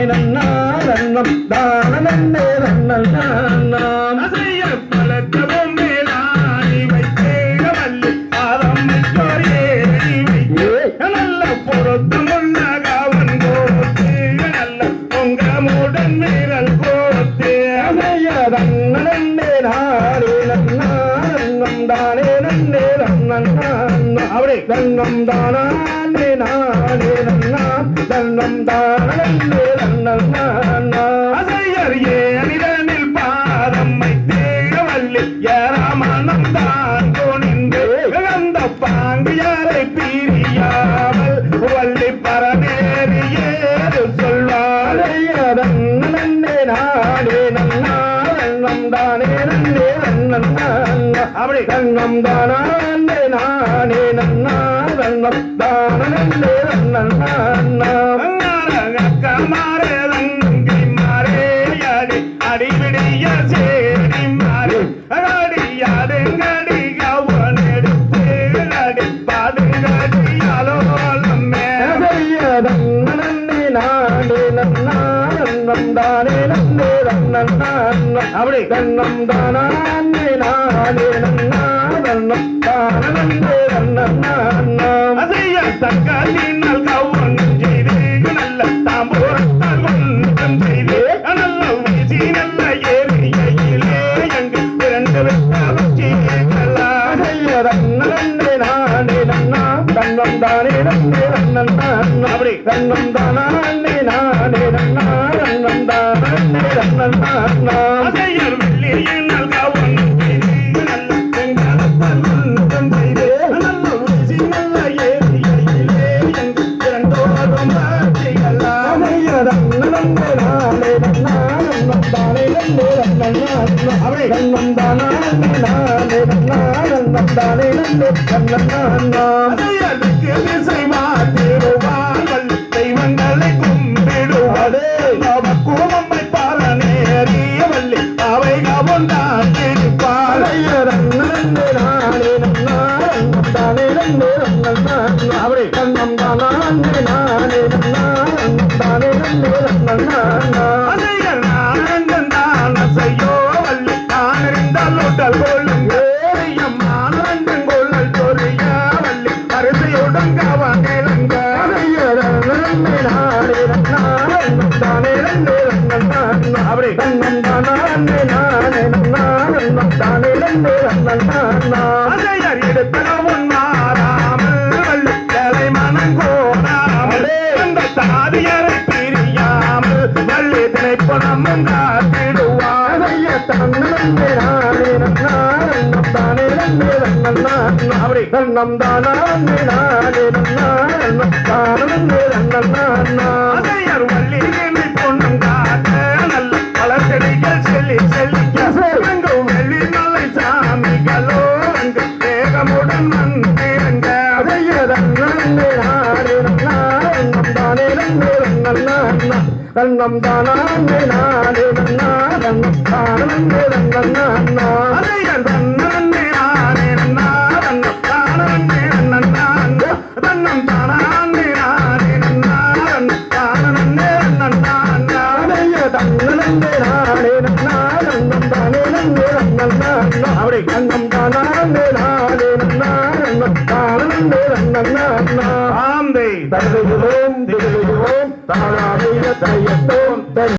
நன்னா நன்னம் தான நன்னே நன்னல் நாம் அசைய பழக்கவும் மேலாணி வைத்தேக வள்ளி பாதம் வைத்தோரே நல்ல பொருத்தமுள்ள காவன் கோத்து நல்ல பொங்கமுடன் வீரல் கோத்து அசைய தன்ன நன்னே நானே நன்னா நன்னம் தானே நன்னே நன்னல் அப்படி தன்னம் தானே நானே நன்னா தன்னம் தானே நன்னல் அசையர் ஏனிடனில் பாதம் வைத்தேக வள்ளி ஏராமணம் தான் கொணிந்து அந்த பாங்கு யாரை பிரியாமல் வள்ளி பரமேறி ஏறு சொல்வார் நன்னே நானே நன்னா நன்னம் தானே நன்னே நன்னல் அப்படி தன்னம் தானே நானே நன்னா தன்னம் தானே நன்னல் மாறே ரங்கை மாறே அடி அடிவிடிய சேரி மாறே அடியாடுங்கடி கவன் எடுத்து அடி பாடுங்கடியாலோலமே நன்னே நானே நன்னா நன்னம் தானே நன்னே நன்னல் அப்படி தன்னம் தானே நானே நன்னா தன்னம் தானே நன்னல் அசைய தக்காளினால் கவன் செய்து நல்ல தாம்பூரத்தால் ஒன்றும் செய்து நல்ல வீசி நல்ல ஏரியிலே எங்கு இரண்டு வெட்டாலாம் நன்னே நானே நன்னா தன்னம் தானே நன்னே நன்னல் அப்படி தன்னம் தானே நானே நன்னா தன்னம் தானே நன்னல் அசையர் வெள்ளியினால் கவன் செய்து நல்ல வெங்காலத்தால் ஒன்றும் செய்து நல்ல வீசி நல்ல ஏரியிலே எங்கு இரண்டோரும் செய்யலாம் நன்னே நானே நன்னா நன்னம் தானே நன்னே நன்னல் அப்படி தன்னம் தானே நானே நன்னா நன்னம் தானே நன்னே நன்னல் அதையதுக்கு திசை மாத்திடுவான் வள்ளி தெய்வங்களை கும்பிடுவாளே கூமம்மை பாலனேறிய வள்ளி அவை கவுந்தான் இருப்பாள் நன்னே நானே நன்னா நன்னம் தானே நன்னே நன்னல் அப்படி தன்னம் தானே நானே நன்னா நன்னம் தானே நன்னே நன்னல் அதையர் நானந்தன் தான் அசையோ வள்ளி நான் இருந்தால் உடல் கொள்ளுங்க மானந்தன் கொள்ளல் சொரிய வள்ளி அரிசையுடன் கவன் இளங்க நன்னே நானே நன்னா நன்னம் தானே நன்னே நன்னல் அப்படி தன்னம் தானே நானே நன்னா நன்னம் தானே நன்னே நன்னல் அதையர் எடுத்தனவும் மாறாமல் வள்ளி தலை மனம் கோராமல் அந்த தாதியரை பிரியாமல் வள்ளி திரைப்பணமும் காத்திடுவார் நன்னே நானே நன்னா நன்னம் தானே நன்னே நன்னல் அப்படி தன்னம் தானே நானே நன்னா நன்னம் தானே நன்னல் அதையர் வள்ளி என்னை பொண்ணும் காத்த நல்ல பழச்செடிகள் செல்லி செல்லிக்க எங்கும் வெள்ளி மலை சாமிகளோ அங்கு வேகமுடன் வந்திருங்க நன்னே நானே நன்னா நன்னம் தானே நன்னே நன்னல் தன்னம் தானே நானே நன்னா நன்னம் தானே நன்னல் அதையர் தன்னே நானே நன்னா தன்னம் தானே நன்னா தன்னம் தானே நானே நன்னா தன்னம் தானே நன்னா நன்னே நானே நன்னா நன்னம் தானே நன்னே நன்னல் அப்படி தன்னம் தானே நானே நன்னா நன்னம் தானே நன்னல் ஆந்தை தருகிறோம் திகழுகிறோம் தானாவிய தையத்தோ